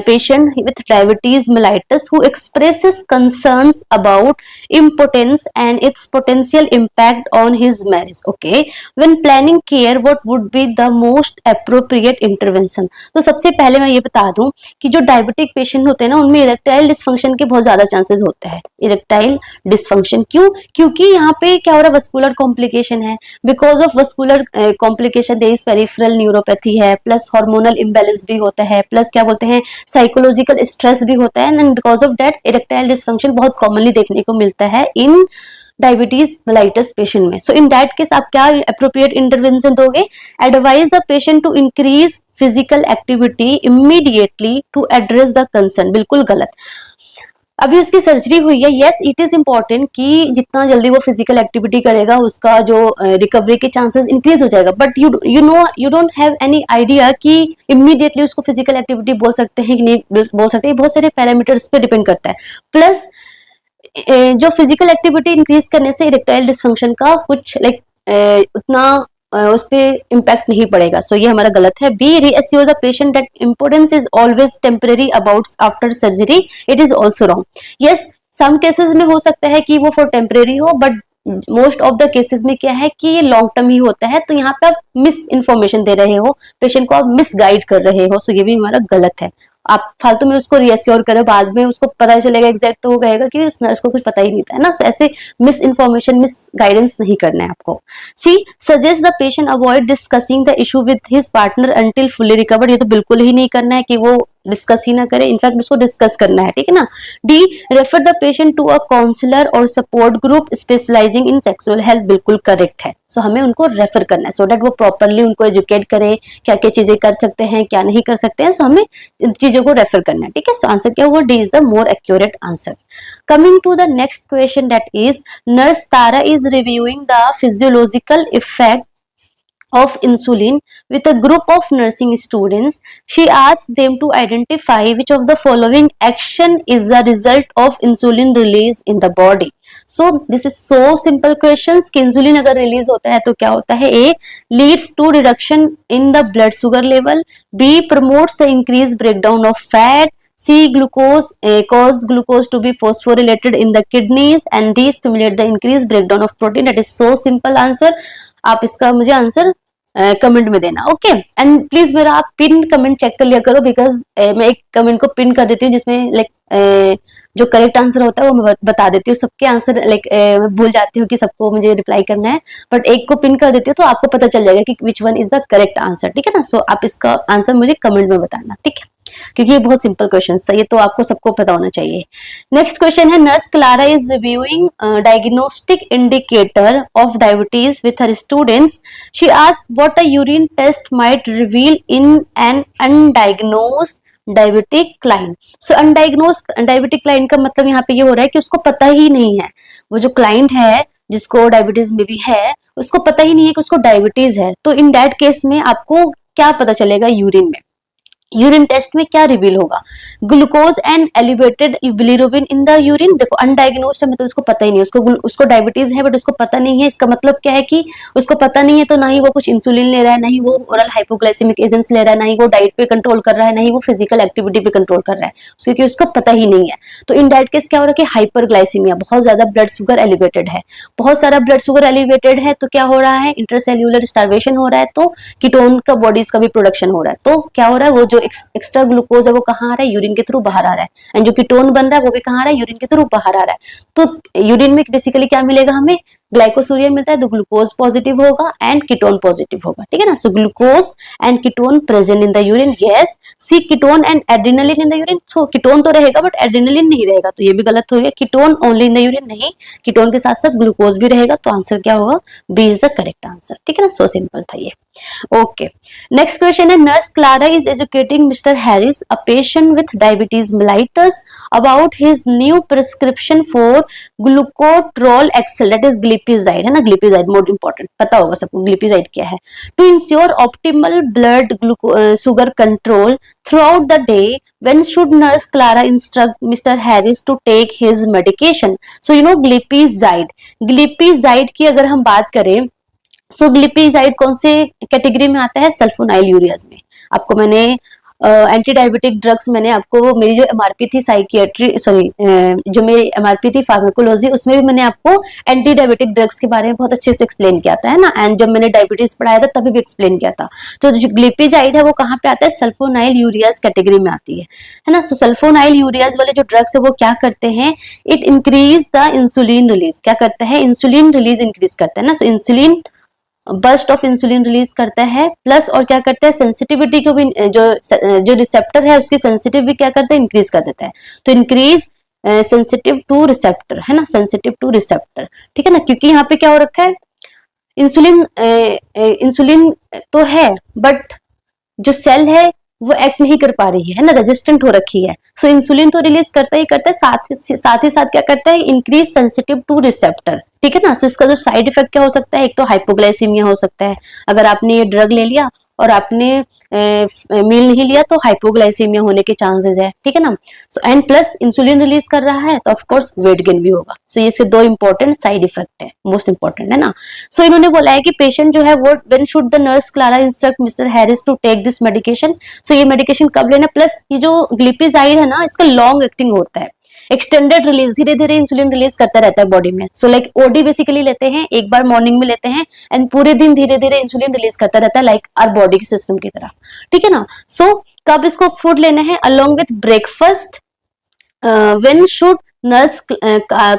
patient with diabetes mellitus who expresses concerns about impotence and its potential impact on his marriage. Okay, when planning care what would be the most appropriate intervention? तो सबसे पहले मैं ये बता दूं कि जो diabetic patient होते हैं ना, उनमें इरेक्टाइल डिस्फंक्शन के बहुत ज्यादा चांसेस होते हैं। इरेक्टाइल डिस्फंक्शन क्यों, क्योंकि यहाँ पे क्या हो रहा है, वस्कुलर कॉम्प्लिकेशन है, because of vascular complication there is peripheral neuropathy है, प्लस हार्मोनल इम्बैलेंस भी होता है, प्लस क्या बोलते हैं, साइकोलॉजिकल स्ट्रेस भी होता है, and because of that erectile dysfunction बहुत कॉमनली देखने को मिलता है इन डायबिटीज मेलाइटस पेशेंट में। सो इन दैट केस आप क्या अप्रोप्रिएट इंटरवेंशन दोगे, advise the patient to increase physical activity immediately to address the concern, बिल्कुल गलत। अभी उसकी सर्जरी हुई है, यस इट इज इंपॉर्टेंट कि जितना जल्दी वो फिजिकल एक्टिविटी करेगा उसका जो रिकवरी के चांसेस इंक्रीज हो जाएगा, but you don't have any idea कि इमीडिएटली उसको फिजिकल एक्टिविटी बोल सकते हैं कि नहीं बोल सकते हैं, बहुत सारे पैरामीटर्स पे डिपेंड करता है। प्लस जो फिजिकल एक्टिविटी इंक्रीज करने से इरेक्टाइल डिस्फंक्शन का कुछ उतना उस पे इम्पैक्ट नहीं पड़ेगा, सो ये हमारा गलत है। B, reassure the patient that importance is always temporary about after surgery, it is also wrong. Yes, some cases में हो सकता है कि वो फॉर टेम्परेरी हो, but most of the cases में क्या है कि ये लॉन्ग टर्म ही होता है, तो यहाँ पे आप मिस इन्फॉर्मेशन दे रहे हो, पेशेंट को आप मिस गाइड कर रहे हो, सो ये भी हमारा गलत है। आप फालतू में उसको रिअश्योर करो, बाद में उसको पता चलेगा एग्जैक्ट, तो वो कहेगा कि उस नर्स को कुछ पता ही नहीं था ना, सो ऐसे मिस इन्फॉर्मेशन, मिस गाइडेंस नहीं करना है आपको। C, suggest the patient avoid discussing the issue with his partner until fully recovered, ये तो बिल्कुल ही नहीं करना है कि वो डिस्कस ही ना करे, इनफैक्ट उसको डिस्कस करना है, ठीक है ना। D, refer the patient to a counsellor और support group specialising in sexual health, बिल्कुल करेक्ट है। सो हमें उनको रेफर करना है, सो दैट वो प्रॉपरली उनको एजुकेट करे, क्या क्या चीजें कर सकते हैं, क्या नहीं कर सकते हैं, सो हमें चीजों को रेफर करना है, ठीक है। सो आंसर क्या हुआ, D is the more accurate answer. Coming to the next question, that is nurse Tara is reviewing the physiological effect of insulin with a group of nursing students. She asked them to identify which of the following action is the result of insulin release in the body. So this is so simple questions कि insulin अगर release होता है तो क्या होता है, A, leads to reduction in the blood sugar level, B, promotes the increased breakdown of fat, C, glucose cause glucose to be phosphorylated in the kidneys, and D, stimulate the increased breakdown of protein. That is so simple answer. आप इसका मुझे answer comment में देना, okay. And please मेरा आप pin comment check कर लिया करो, बिकॉज मैं एक कमेंट को पिन कर देती हूँ जिसमें जो करेक्ट आंसर होता है वो मैं बता देती हूँ, सबके आंसर मैं भूल जाती हूँ कि सबको मुझे रिप्लाई करना है, बट एक को पिन कर देती हूँ तो आपको पता चल जाएगा कि which one is the correct answer, ठीक है ना। सो आप इसका आंसर मुझे कमेंट में बताना, ठीक है। क्योंकि ये बहुत सिंपल क्वेश्चन था, ये तो आपको सबको पता होना चाहिए। नेक्स्ट क्वेश्चन है, nurse Clara is reviewing diagnostic indicator of diabetes with her students. She asked what a urine test might reveal in an undiagnosed diabetic client. So undiagnosed diabetic client का मतलब यहाँ पे ये हो रहा है कि उसको पता ही नहीं है, वो जो क्लाइंट है जिसको डायबिटीज में भी है उसको पता ही नहीं है कि उसको डायबिटीज है। तो इन दैट केस में आपको क्या पता चलेगा यूरिन में, यूरिन टेस्ट में क्या रिवील होगा, glucose and elevated bilirubin in the urine. देखो अनडायग्नोस्ड है मतलब उसको पता ही नहीं, उसको डायबिटीज है बट उसको पता नहीं है। इसका मतलब क्या है कि उसको पता नहीं है तो ना ही वो कुछ इंसुलिन ले रहा है, ना ही वो ओरल हाइपोग्लाइसेमिक एजेंट्स ले रहा है, ना ही वो डाइट पे कंट्रोल कर रहा है, ना ही वो फिजिकल एक्टिविटी पे कंट्रोल कर रहा है, क्योंकि उसको पता ही नहीं है। तो इन दैट केस क्या हो रहा है कि हाइपरग्लाइसीमिया, बहुत ज्यादा ब्लड शुगर एलिवेटेड है, बहुत सारा ब्लड शुगर एलिवेटेड है, तो क्या हो रहा है, इंटरसेल्यूलर स्टार्वेशन हो रहा है, तो कीटोन का बॉडीज का भी प्रोडक्शन हो रहा है। तो क्या हो रहा है, वो जो एक्स्ट्रा ग्लूकोज है वो कहाँ आ रहा है, यूरिन के थ्रू बाहर आ रहा है, एंड जो कीटोन बन रहा है वो भी कहाँ आ रहा है, यूरिन के थ्रू बाहर आ रहा है। तो यूरिन में बेसिकली क्या मिलेगा हमें, ग्लाइकोसूरिया मिलता है, तो ग्लूकोज पॉजिटिव होगा एंड कीटोन पॉजिटिव होगा, ठीक है ना। So glucose and ketone present in the urine, yes. C ketone and adrenaline in the urine, so ketone तो रहेगा बट एड्रेनालिन नहीं रहेगा, तो ये भी गलत हो गया। Ketone only in the urine, नहीं, कीटोन के साथ साथ ग्लूकोज भी रहेगा, तो आंसर क्या होगा, B is the correct answer, ठीक है ना। सो सिंपल था ये। ओके, नेक्स्ट क्वेश्चन है, nurse Clara is educating mister Harris, a patient with diabetes mellitus, about his new prescription for Glucotrol XL, that is glipizide, है ना, glipizide most important, पता होगा सबको ग्लिपिजाइड क्या है। To ensure optimal blood sugar control throughout the day, when should nurse Clara instruct Mr. Harris to take his medication? So you know glipizide, glipizide की अगर हम बात करें, सो ग्लिपिजाइड कौन से कैटेगरी में आता है, सल्फोनाइल यूरियाज में। आपको मैंने एंटी डायबिटिक ड्रग्स, मैंने आपको मेरी जो एमआरपी थी साइकियाट्री, सॉरी जो मेरी एमआरपी थी फार्माकोलॉजी, उसमें भी मैंने आपको एंटी डायबिटिक ड्रग्स के बारे में बहुत अच्छे से एक्सप्लेन किया था, है ना। एंड जब मैंने डायबिटीज पढ़ाया था तभी भी एक्सप्लेन किया था। तो जो ग्लिपिजाइड है वो कहाँ पे आता है, सल्फोनाइल यूरियाज कैटेगरी में आती है ना। सो सल्फोनाइल यूरियाज वाले जो ड्रग्स है वो क्या करते हैं, it increase the insulin release, क्या करता है, इंसुलिन रिलीज इंक्रीज करता है ना। So insulin burst of insulin release करता है, प्लस और क्या करता है, सेंसिटिविटी को भी, जो रिसेप्टर है उसकी सेंसिटिव भी क्या करता है, इंक्रीज कर देता है। तो इंक्रीज सेंसिटिव टू रिसेप्टर, है ना, सेंसिटिव टू रिसेप्टर, ठीक है ना। क्योंकि यहाँ पे क्या हो रखा है, इंसुलिन इंसुलिन तो है बट जो सेल है वो एक्ट नहीं कर पा रही है ना, रेजिस्टेंट हो रखी है। सो इंसुलिन तो रिलीज करता ही करता है, साथ ही साथ क्या करता है, इंक्रीज सेंसिटिव टू रिसेप्टर, ठीक है ना। सो इसका जो साइड इफेक्ट क्या हो सकता है, एक तो हाइपोग्लाइसीमिया हो सकता है, अगर आपने ये ड्रग ले लिया और आपने मील नहीं लिया तो हाइपोग्लाइसीमिया होने के चांसेस है, ठीक है ना। So and plus insulin release कर रहा है तो ऑफ कोर्स वेट गेन भी होगा। सो ये इसके दो इंपॉर्टेंट साइड इफेक्ट है, मोस्ट इंपॉर्टेंट, है ना। सो इन्होंने बोला है कि पेशेंट जो है वो, when should the nurse Clara instruct mister Harris to take this medication. So ये मेडिकेशन कब लेना, प्लस ये जो ग्लिपिजाइड है ना इसका लॉन्ग एक्टिंग होता है, एक्सटेंडेड रिलीज, धीरे धीरे इंसुलिन रिलीज करता रहता है बॉडी में। सो लाइक ओडी बेसिकली लेते हैं, एक बार मॉर्निंग में लेते हैं एंड पूरे दिन धीरे धीरे इंसुलिन रिलीज करता रहता है, लाइक आवर बॉडी के सिस्टम की तरह, ठीक है ना। सो कब इसको फूड लेना है, along with breakfast. when should nurse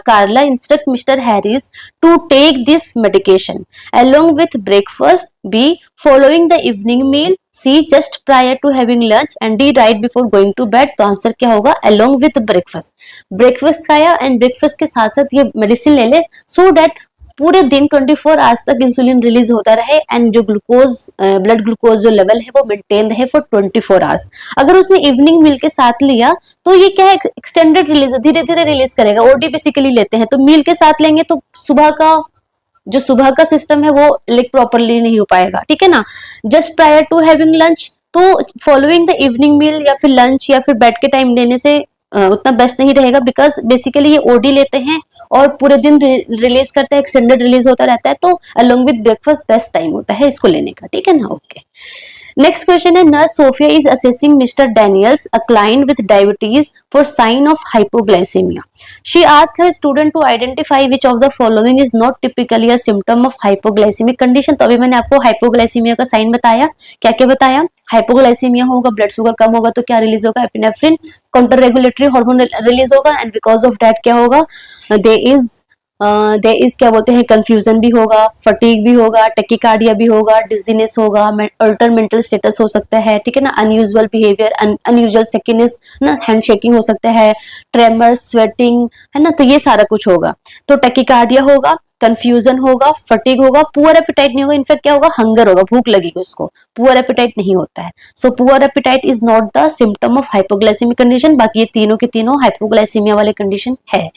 Carla instruct Mr. Harris to take this medication, along with breakfast, B following the evening meal, C just prior to having lunch, and D right before going to bed। तो answer क्या होगा, along with breakfast, breakfast खाया and breakfast के साथ साथ ये medicine ले ले, सो दैट पूरे दिन 24 आवर्स तक इंसुलिन रिलीज होता रहे एंड जो ग्लूकोज, ब्लड ग्लूकोज जो लेवल है वो मेंटेन रहे फॉर 24 आवर्स। अगर उसने इवनिंग मील के साथ लिया तो ये क्या है, एक्सटेंडेड रिलीज, धीरे धीरे रिलीज करेगा। ओडी बेसिकली लेते हैं तो मील के साथ लेंगे तो सुबह का सिस्टम है वो लाइक प्रॉपरली नहीं हो पाएगा, ठीक है ना। Just prior to having lunch, तो फॉलोइंग द इवनिंग मील या फिर लंच या फिर बेड के टाइम लेने से उतना बेस्ट नहीं रहेगा, बिकॉज बेसिकली ये ओडी लेते हैं और पूरे दिन रिलीज करते हैं, एक्सटेंडेड रिलीज होता रहता है, तो along with breakfast best time होता है इसको लेने का, ठीक है ना। ओके, नेक्स्ट क्वेश्चन है, nurse Sophia is assessing mister Daniels, a client with diabetes, for sign of hypoglycemia. She asked her student to identify which of the following is not typically a symptom of hypoglycemic condition. तो अभी मैंने आपको hypoglycaemia का sign बताया, क्या क्या बताया, hypoglycaemia होगा, ब्लड शुगर कम होगा तो क्या रिलीज होगा, epinephrine, counter regulatory hormone release होगा, एंड बिकॉज ऑफ दैट क्या होगा, देयर इज दे इज क्या बोलते हैं, कंफ्यूजन भी होगा, फटीग भी होगा, टेकिकार्डिया भी होगा, डिजीनेस होगा, अल्टर मेंटल स्टेटस हो सकता है, ठीक है ना, अनयूजुअल बिहेवियर, अनयूजुअल सेकिनेस ना, हैंड शेकिंग हो सकता है, ट्रेमर, स्वेटिंग, है ना, तो ये सारा कुछ होगा। तो टेकिकार्डिया होगा, कंफ्यूजन होगा, फटीग होगा, पुअर एपिटाइट नहीं होगा, इनफैक्ट क्या होगा, हंगर होगा, भूख लगेगी उसको, पुअर एपिटाइट नहीं होता है। So poor appetite is not the symptom of hypoglycemic condition, बाकी ये तीनों के तीनों हाइपोग्लाइसीमिया वाले कंडीशन है,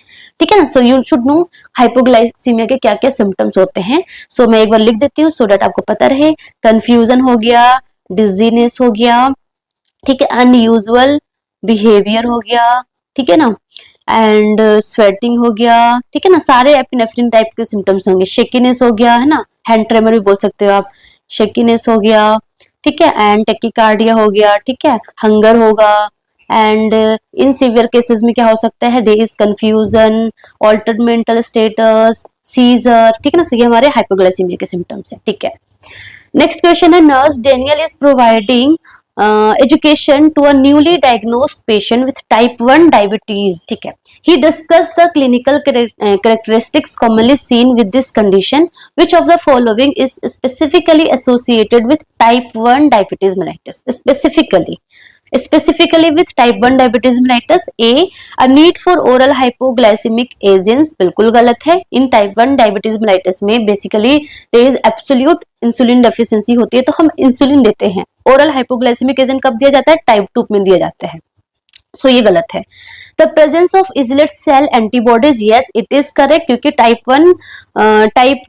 ठीक है ना। So you should know hypoglycaemia के क्या क्या सिम्टम्स होते हैं। सो मैं एक बार लिख देती हूँ सो डेट आपको पता रहे। कंफ्यूजन हो गया, डिजीनेस हो गया, ठीक है, अनयूजुअल बिहेवियर हो गया, ठीक है ना, एंड स्वेटिंग हो गया, ठीक है ना, सारे एपिनेफ्रिन टाइप के सिम्टम्स होंगे। शेकीनेस हो गया, है ना, हैंड ट्रेमर भी बोल सकते हो आप, शेकीनेस हो गया, ठीक है, एंड टेकिकार्डिया हो गया, ठीक है, हंगर होगा, एंड इन सीवियर केसेस में क्या हो सकता है, there is confusion, altered mental status, seizure, ठीक है ना। सो ये हमारे हाइपोग्लाइसीमिया के सिम्टम्स है, ठीक है। नेक्स्ट क्वेश्चन है, nurse Daniel is providing education to a newly diagnosed patient with type 1 diabetes, ठीक है। He discussed the clinical characteristics commonly seen with this condition. Which of the following is specifically associated with type 1 diabetes mellitus? Specifically with type 1 diabetes mellitus, a need for oral hypoglycemic agents, बिल्कुल गलत है। इन type 1 diabetes mellitus में basically there is absolute insulin deficiency होती है, तो हम insulin देते हैं। ओरल हाइपोग्लाइसेमिक एजेंट कब दिया जाता है, टाइप 2 में दिया जाता है, सो ये गलत है। The presence of islet cell antibodies, yes it is correct, क्योंकि टाइप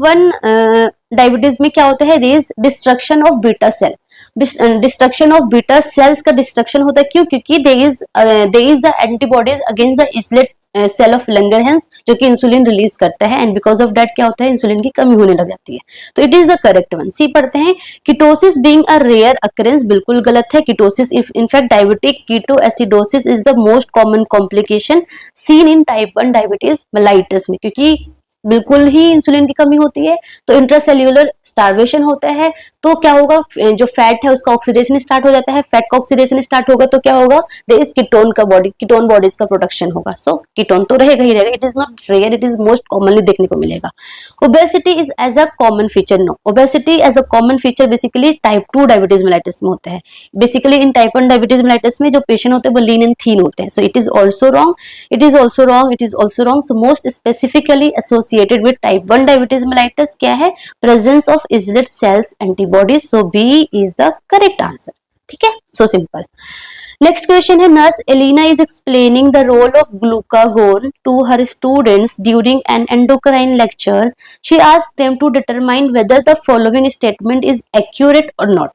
वन डायबिटीज में क्या होता है, there is destruction of beta cell, destruction of beta cells का डिस्ट्रक्शन होता है, क्यों, क्योंकि there is the antibodies against the islet cell of Langerhans, जो कि इंसुलिन रिलीज करता है, एंड बिकॉज ऑफ दैट क्या होता है, इंसुलिन की कमी होने लग जाती है। तो it is the correct one. C पढ़ते हैं, ketosis being a rare occurrence, बिल्कुल गलत है। Ketosis in fact diabetic ketoacidosis is the most common complication seen in type 1 diabetes mellitus में, क्योंकि बिल्कुल ही इंसुलिन की कमी होती है, तो इंट्रासेल्यूलर स्टार्वेशन होता है, तो क्या होगा, जो फैट है उसका ऑक्सीडेशन स्टार्ट हो जाता है, फैट का ऑक्सीडेशन स्टार्ट होगा तो क्या होगा, देयर इज कीटोन बॉडीज का प्रोडक्शन होगा। सो कीटोन तो रहेगा ही रहेगा, it is not rare, it is most commonly देखने को मिलेगा। Obesity is as a common feature, no, obesity as a common feature basically type 2 diabetes mellitus में होता है। Basically in type 1 diabetes mellitus में जो पेशेंट होते हैं वो लीन एंड थीन होते हैं, सो it is also wrong, it is also wrong, it is also wrong. So most specifically associated with type 1 diabetes mellitus क्या है, presence of islet cells antibodies, so B is the correct answer, ठीक है, so simple। Next question है, nurse Elena is explaining the role of glucagon to her students during an endocrine lecture. She asked them to determine whether the following statement is accurate or not.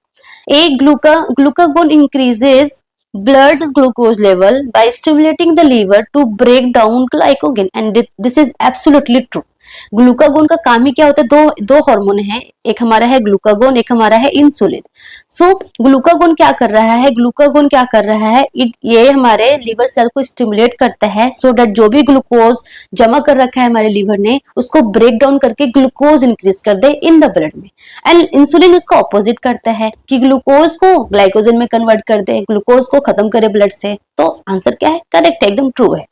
A, glucagon increases blood glucose level by stimulating the liver to break down glycogen, and this is absolutely true। Glucagon का काम ही क्या होता है, दो hormone है, एक हमारा है ग्लूकागोन, एक हमारा है इंसुलिन। सो ग्लूकागोन क्या कर रहा है, ग्लूकागोन क्या कर रहा है, ये हमारे लिवर सेल को स्टिमुलेट करता है, सो दैट जो भी ग्लूकोज जमा कर रखा है हमारे लिवर ने उसको ब्रेक डाउन करके ग्लूकोज इंक्रीज कर दे इन द ब्लड में। एंड इंसुलिन उसका ऑपोजिट करता है कि ग्लूकोज को ग्लाइकोजन में कन्वर्ट कर दे, ग्लूकोज को खत्म करे ब्लड से। तो आंसर क्या है, करेक्ट है, एकदम ट्रू है,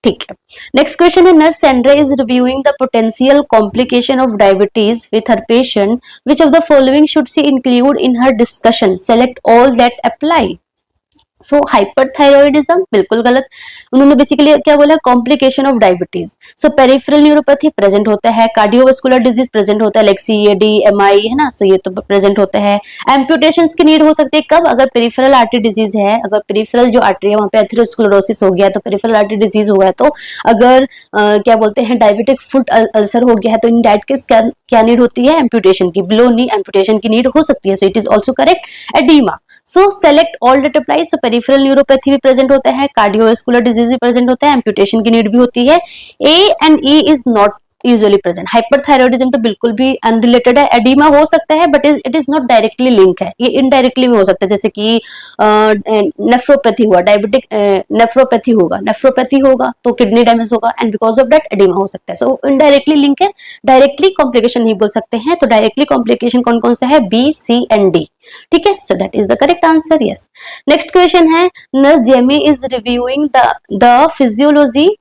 ठीक है। नेक्स्ट क्वेश्चन है, nurse Sandra is reviewing the potential complication of diabetes with her patient, which of the following should she include in her discussion, select all that apply. So hyperthyroidism बिल्कुल गलत, उन्होंने basically क्या बोला, complication of diabetes. So peripheral neuropathy present होता है, cardiovascular disease present होता है, like CAD, MI, है ना, सो ये तो प्रेजेंट होता है। एम्पुटेशंस की नीड हो सकती है कब, अगर पेरिफेरल आर्टरी डिजीज है, अगर पेरिफेरल जो आर्टरी है वहां पे एथेरोस्क्लेरोसिस हो गया तो पेरिफेरल आर्टरी डिजीज हो गया, तो अगर क्या बोलते हैं डायबिटिक फुट अल्सर हो गया है तो इन डाइट के क्या नीड होती है, एम्पुटेशन की, बिलो नी एम्पुटेशन की नीड हो सकती है। So it is also correct. Edema, so select all that apply. So peripheral neuropathy भी प्रेजेंट होता है, कार्डियोवास्कुलर डिजीज भी प्रेजेंट होता है, एम्पुटेशन की नीड भी होती है। A and E is not usually present. Hyperthyroidism तो बिल्कुल भी अनरिलेटेड है, एडिमा हो सकता है but it is not directly link है, ये इनडायरेक्टली भी हो सकता है, जैसे कि नेफ्रोपैथी हुआ, डायबिटिक नेफ्रोपैथी होगा तो किडनी डैमेज होगा and because of that oedema हो सकता है। सो इनडायरेक्टली लिंक है, डायरेक्टली कॉम्प्लिकेशन नहीं बोल सकते हैं। तो डायरेक्टली कॉम्प्लिकेशन कौन कौन सा है, बी, सी एंड डी, ठीक है। So that is the correct answer, yes. Next question है, nurse Jamie is reviewing the physiology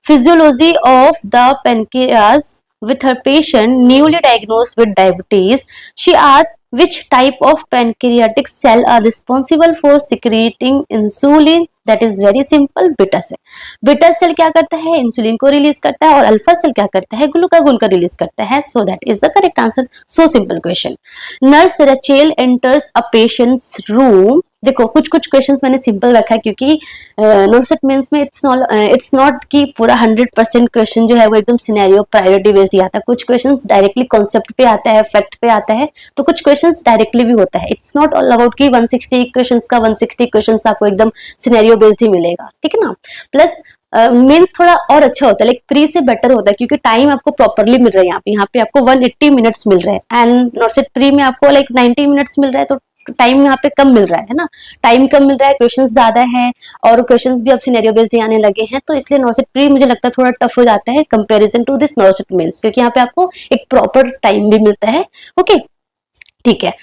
physiology of the pancreas with her patient newly diagnosed with diabetes. She asked which type of pancreatic cell are responsible for secreting insulin. That is very simple, beta cell. Beta cell क्या करता है, insulin को release करता है, और alpha cell क्या करता है, ग्लूकागोन का रिलीज करता है. So that is the correct answer. So simple question. Nurse Rachel enters a patients room. देखो कुछ कुछ क्वेश्चंस मैंने सिंपल रखा है क्योंकि नॉर्सेट मेंस में इट्स नॉट कि पूरा 100% क्वेश्चन जो है वो एकदम सिनेरियो प्रायोरिटी बेस्ड ही आता है. कुछ क्वेश्चंस डायरेक्टली कॉन्सेप्ट पे आता है, फैक्ट पे आता है, तो कुछ क्वेश्चंस डायरेक्टली भी होता है. इट्स नॉट ऑल अबाउट कि 160 क्वेश्चंस का 160 क्वेश्चंस आपको एकदम सिनेरियो बेस्ड ही मिलेगा. ठीक है ना. प्लस मीन्स थोड़ा और अच्छा होता है, लाइक प्री से बेटर होता है क्योंकि टाइम आपको प्रॉपरली मिल रहा है. यहाँ पे आपको 180 मिनट्स मिल रहे हैं एंड नॉर्सेट प्री में आपको लाइक 90 मिनट्स मिल रहा है. तो टाइम यहाँ पे कम मिल रहा है ना, टाइम कम मिल रहा है, क्वेश्चंस ज्यादा है और क्वेश्चंस भी अब सिनेरियो बेस्ड आने लगे हैं. तो इसलिए नॉर्सेट प्री मुझे लगता है थोड़ा टफ हो जाता है comparison to this NORCET mains, क्योंकि यहाँ पे आपको एक प्रॉपर टाइम भी मिलता है. ओके ठीक है.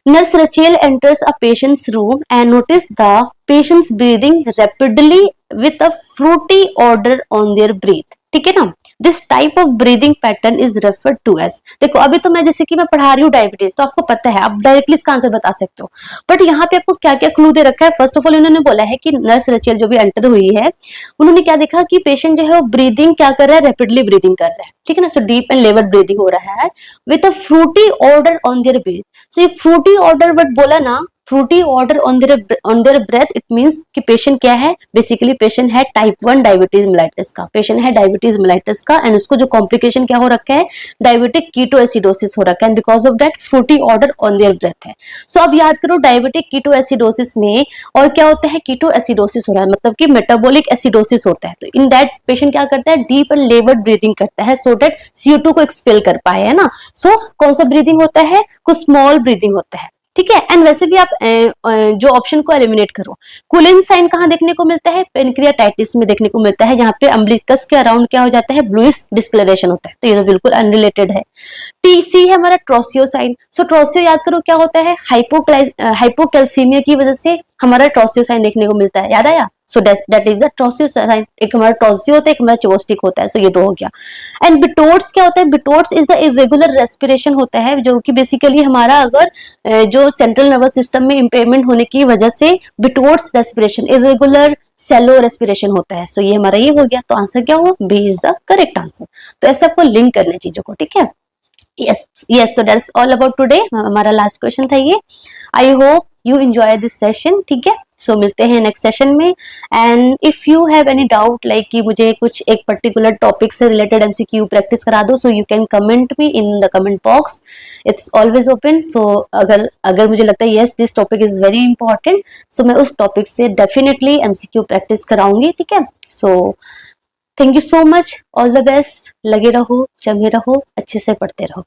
Nurse Rachel enters a patient's room and notice the patient's breathing rapidly with a fruity odor on their breath. ठीक है ना. This type of breathing pattern is referred to as. देखो अभी तो मैं जैसे कि मैं पढ़ा रही हूँ डायबिटीज, तो आपको पता है, आप डायरेक्टली इसका आंसर बता सकते हो. बट यहाँ पे आपको क्या क्या क्लू दे रखा है. फर्स्ट ऑफ ऑल उन्होंने बोला है कि नर्स रचेल जो भी एंटर हुई है, उन्होंने क्या देखा कि पेशेंट जो है वो ब्रीदिंग क्या कर रहा है, रैपिडली ब्रीदिंग कर रहा है. ठीक है ना. So deep and level breathing हो रहा है with a fruity order on their breath. So ये फ्रूटी ऑर्डर बट बोला ना, fruity order on their breath, it means कि पेशेंट क्या है, बेसिकली पेशेंट है टाइप 1 डायबिटीज मेलाइटिस का. पेशेंट है डायबिटीज मेलाइटिस का एंड उसको जो कॉम्प्लिकेशन क्या हो रखा है, डायबिटिक कीटोएसिडोसिस हो रखा है and because of that fruity order on their breath है. सो अब याद करो डायबिटिक कीटोएसिडोसिस में और क्या होता है, कीटोएसिडोसिस हो रहा है मतलब कि मेटाबॉलिक एसिडोसिस होता है. तो इन दैट पेशेंट क्या करता है, डीप एंड लेवल ब्रीदिंग करता है सो दैट CO2 को एक्सपेल कर पाए, है ना. सो कौन सा ब्रीदिंग होता है, कुछ स्मॉल ब्रीदिंग होता है. ठीक है. एंड वैसे भी आप जो ऑप्शन को एलिमिनेट करो, कूलिंग साइन कहाँ देखने को मिलता है, पेनक्रियाटाइटिस में देखने को मिलता है, जहाँ पे अम्बिलिकस के अराउंड क्या हो जाता है, ब्लूइश डिस्कलरेशन होता है. तो ये तो बिल्कुल अनरिलेटेड है. TC है हमारा ट्रोसियो साइन. सो ट्रोसियो याद करो क्या होता है, हाइपोकैल्सीमिया की वजह से हमारा ट्रोसियो साइन देखने को मिलता है. याद आया. So that is the Trousseau sign. एक हमारा ट्रोसियो होता है, एक हमारा चोस्टिक होता है. सो ये दो हो गया. एंड बिटोट्स क्या होता है, बिटोट्स इज द इरेगुलर रेस्पिरेशन होता है, जो कि बेसिकली हमारा अगर जो सेंट्रल नर्वस सिस्टम में इंपेयरमेंट होने की वजह से बिटोट्स रेस्पिरेशन, इरेगुलर सेलो रेस्पिरेशन होता है. सो ये हमारा ये हो गया. तो आंसर क्या हुआ, B is the correct answer. तो ऐसे आपको लिंक करने चीजों को. ठीक है. yes तो दैट्स ऑल अबाउट टुडे. हमारा लास्ट क्वेश्चन था ये. I hope you enjoy this session. ठीक है. सो मिलते हैं नेक्स्ट सेशन में. And if you have any doubt like कि मुझे कुछ एक पर्टिकुलर टॉपिक से रिलेटेड MCQ प्रैक्टिस करा दो, so you can comment me in the comment box. It's always open. So अगर मुझे लगता है yes this topic is very important, सो मैं उस टॉपिक से डेफिनेटली MCQ प्रैक्टिस कराऊंगी. ठीक है. So thank you so much. All the best. लगे रहो, जमे रहो, अच्छे से पढ़ते रहो.